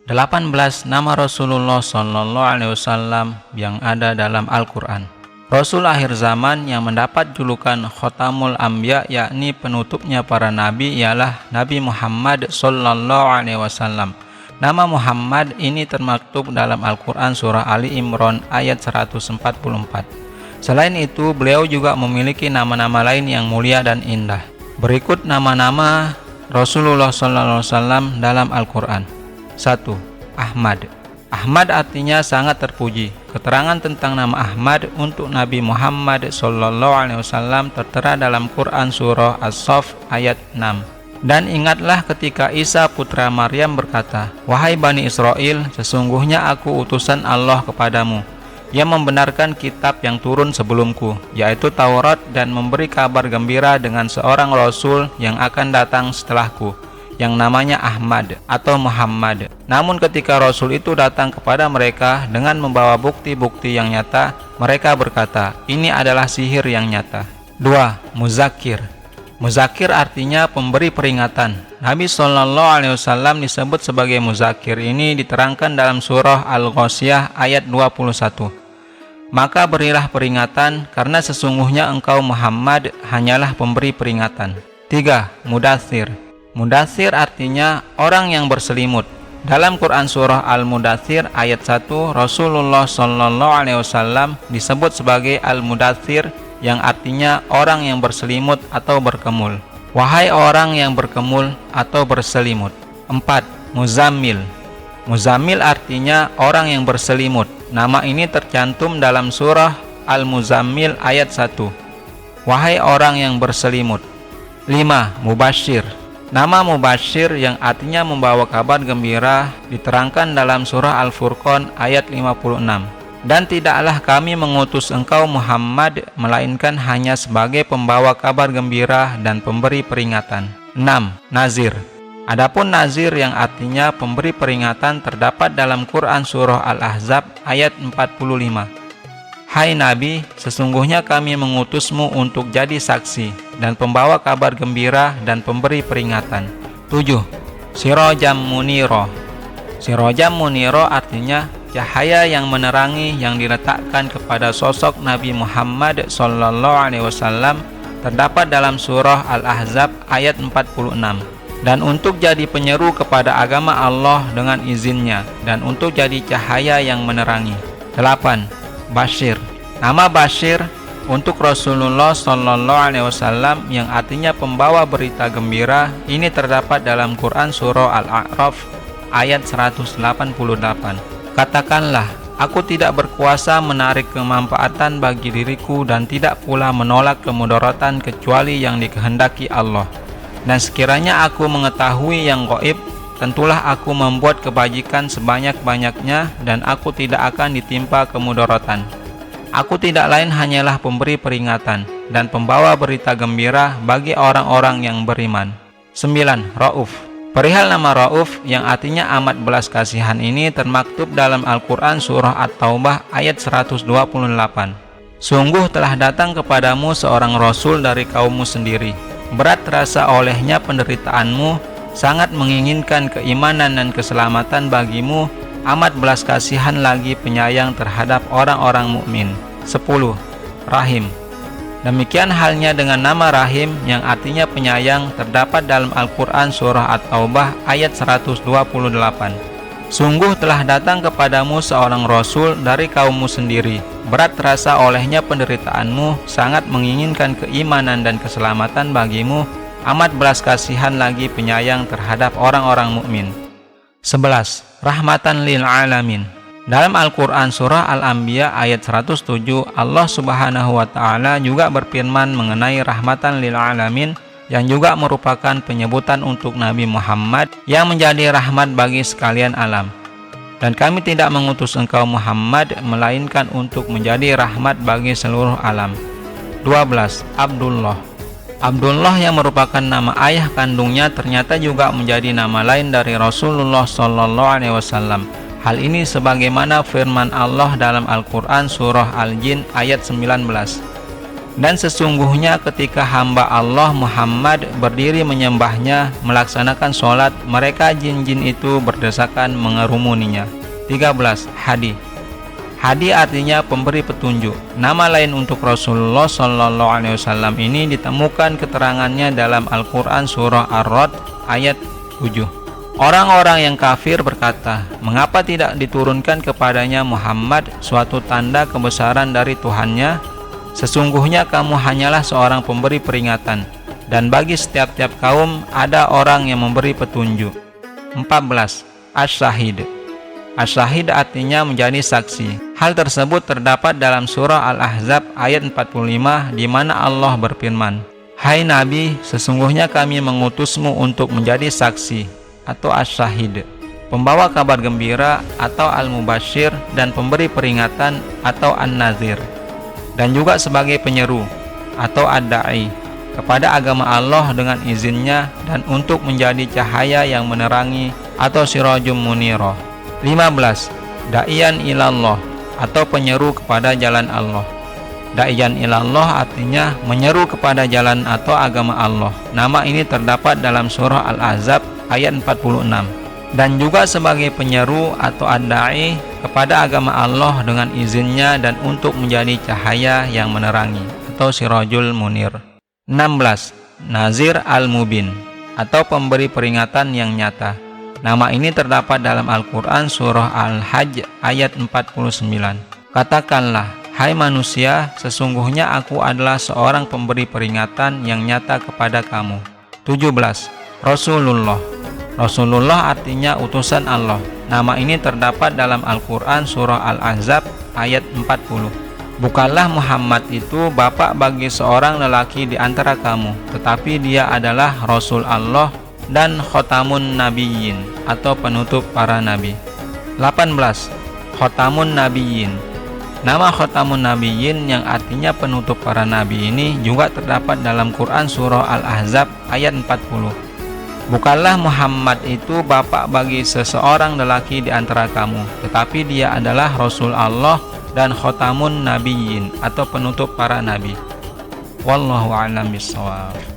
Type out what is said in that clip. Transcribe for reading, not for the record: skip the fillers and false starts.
18 nama Rasulullah SAW yang ada dalam Al-Quran. Rasul akhir zaman yang mendapat julukan Khotamul Anbiya, yakni penutupnya para nabi, ialah Nabi Muhammad SAW. Nama Muhammad ini termaktub dalam Al-Quran surah Ali Imran ayat 144. Selain itu, beliau juga memiliki nama-nama lain yang mulia dan indah. Berikut nama-nama Rasulullah SAW dalam Al-Quran. 1. Ahmad. Ahmad artinya sangat terpuji. Keterangan tentang nama Ahmad untuk Nabi Muhammad SAW tertera dalam Quran surah As-Saff ayat 6. Dan ingatlah ketika Isa putra Maryam berkata, "Wahai Bani Israel, sesungguhnya aku utusan Allah kepadamu, yang membenarkan kitab yang turun sebelumku, yaitu Taurat, dan memberi kabar gembira dengan seorang Rasul yang akan datang setelahku, yang namanya Ahmad atau Muhammad. Namun ketika Rasul itu datang kepada mereka dengan membawa bukti-bukti yang nyata, mereka berkata, ini adalah sihir yang nyata." 2. Muzakir. Muzakir artinya pemberi peringatan. Nabi SAW disebut sebagai Muzakir. Ini diterangkan dalam surah Al-Ghasyiyah ayat 21. "Maka berilah peringatan, karena sesungguhnya engkau Muhammad hanyalah pemberi peringatan." 3. Mudathir. Mudathir artinya orang yang berselimut. Dalam Quran surah Al-Mudathir ayat 1, Rasulullah SAW disebut sebagai Al-Mudathir, yang artinya orang yang berselimut atau berkemul. Wahai orang yang berkemul atau berselimut. 4. Muzammil. Muzammil artinya orang yang berselimut. Nama ini tercantum dalam surah Al-Muzammil ayat 1. Wahai orang yang berselimut. 5. Mubashir. Nama Mubashir yang artinya membawa kabar gembira diterangkan dalam surah Al-Furqan ayat 56. Dan tidaklah kami mengutus engkau Muhammad melainkan hanya sebagai pembawa kabar gembira dan pemberi peringatan. 6. Nazir. Adapun nazir yang artinya pemberi peringatan terdapat dalam Quran surah Al-Ahzab ayat 45. Hai Nabi, sesungguhnya kami mengutusmu untuk jadi saksi dan pembawa kabar gembira dan pemberi peringatan. 7. Sirajam Muniro. Sirajam Muniro artinya cahaya yang menerangi yang diletakkan kepada sosok Nabi Muhammad SAW, terdapat dalam surah Al-Ahzab ayat 46. Dan untuk jadi penyeru kepada agama Allah dengan izinnya, dan untuk jadi cahaya yang menerangi. 8. Bashir. Nama Bashir untuk Rasulullah SAW yang artinya pembawa berita gembira ini terdapat dalam Quran surah Al-A'raf ayat 188. Katakanlah, aku tidak berkuasa menarik kemanfaatan bagi diriku dan tidak pula menolak kemudaratan kecuali yang dikehendaki Allah. Dan sekiranya aku mengetahui yang gaib, tentulah aku membuat kebajikan sebanyak-banyaknya dan aku tidak akan ditimpa kemudaratan. Aku tidak lain hanyalah pemberi peringatan dan pembawa berita gembira bagi orang-orang yang beriman. 9. Rauf. Perihal nama Rauf yang artinya amat belas kasihan ini termaktub dalam Al-Quran surah At-Taubah ayat 128. Sungguh telah datang kepadamu seorang Rasul dari kaummu sendiri. Berat terasa olehnya penderitaanmu, sangat menginginkan keimanan dan keselamatan bagimu, amat belas kasihan lagi penyayang terhadap orang-orang mukmin. 10. Rahim. Demikian halnya dengan nama Rahim yang artinya penyayang terdapat dalam Al-Quran surah At-Taubah ayat 128. Sungguh telah datang kepadamu seorang Rasul dari kaummu sendiri. Berat terasa olehnya penderitaanmu, sangat menginginkan keimanan dan keselamatan bagimu, amat belas kasihan lagi penyayang terhadap orang-orang mukmin. 11. Rahmatan lil alamin. Dalam Al-Quran surah Al-Anbiya ayat 107, Allah Subhanahu wa Ta'ala juga berfirman mengenai rahmatan lil alamin, yang juga merupakan penyebutan untuk Nabi Muhammad yang menjadi rahmat bagi sekalian alam. Dan kami tidak mengutus engkau Muhammad melainkan untuk menjadi rahmat bagi seluruh alam. 12. Abdullah. Abdullah yang merupakan nama ayah kandungnya ternyata juga menjadi nama lain dari Rasulullah SAW. Hal ini sebagaimana firman Allah dalam Al-Quran surah Al-Jin ayat 19. Dan sesungguhnya ketika hamba Allah Muhammad berdiri menyembahnya, melaksanakan sholat, mereka jin-jin itu berdesakan mengerumuninya. 13. Hadi. Hadi artinya pemberi petunjuk. Nama lain untuk Rasulullah SAW ini ditemukan keterangannya dalam Al-Quran surah Ar-Ra'd ayat 7. Orang-orang yang kafir berkata, mengapa tidak diturunkan kepadanya Muhammad suatu tanda kebesaran dari Tuhannya? Sesungguhnya kamu hanyalah seorang pemberi peringatan, dan bagi setiap-tiap kaum ada orang yang memberi petunjuk. 14. As-Syahid. As-Syahid artinya menjadi saksi. Hal tersebut terdapat dalam surah Al-Ahzab ayat 45 di mana Allah berfirman, Hai Nabi, sesungguhnya kami mengutusmu untuk menjadi saksi atau as-syahid, pembawa kabar gembira atau al-mubasyir, dan pemberi peringatan atau an-nazir, dan juga sebagai penyeru atau ad-da'i kepada agama Allah dengan izinnya dan untuk menjadi cahaya yang menerangi atau sirajum munirah. 15. Da'iyan ilallah atau penyeru kepada jalan Allah. Da'iyan ilallah artinya menyeru kepada jalan atau agama Allah. Nama ini terdapat dalam surah Al-Ahzab ayat 46. Dan juga sebagai penyeru atau ad-da'i kepada agama Allah dengan izinnya dan untuk menjadi cahaya yang menerangi atau sirajul munir. 16. Nazir al-mubin atau pemberi peringatan yang nyata. Nama ini terdapat dalam Al-Quran surah Al-Hajj ayat 49. Katakanlah, hai manusia, sesungguhnya aku adalah seorang pemberi peringatan yang nyata kepada kamu. 17. Rasulullah. Rasulullah artinya utusan Allah. Nama ini terdapat dalam Al-Quran surah Al-Ahzab ayat 40. Bukanlah Muhammad itu bapak bagi seorang lelaki di antara kamu, tetapi dia adalah Rasul Allah dan khotamun nabiyyin atau penutup para nabi. 18. Khotamun nabiyyin. Nama khotamun nabiyyin yang artinya penutup para nabi ini juga terdapat dalam Quran surah Al-Ahzab ayat 40. Bukanlah Muhammad itu bapak bagi seseorang lelaki di antara kamu, tetapi dia adalah Rasul Allah dan khotamun nabiyyin atau penutup para nabi. Wallahu a'lam bishawab.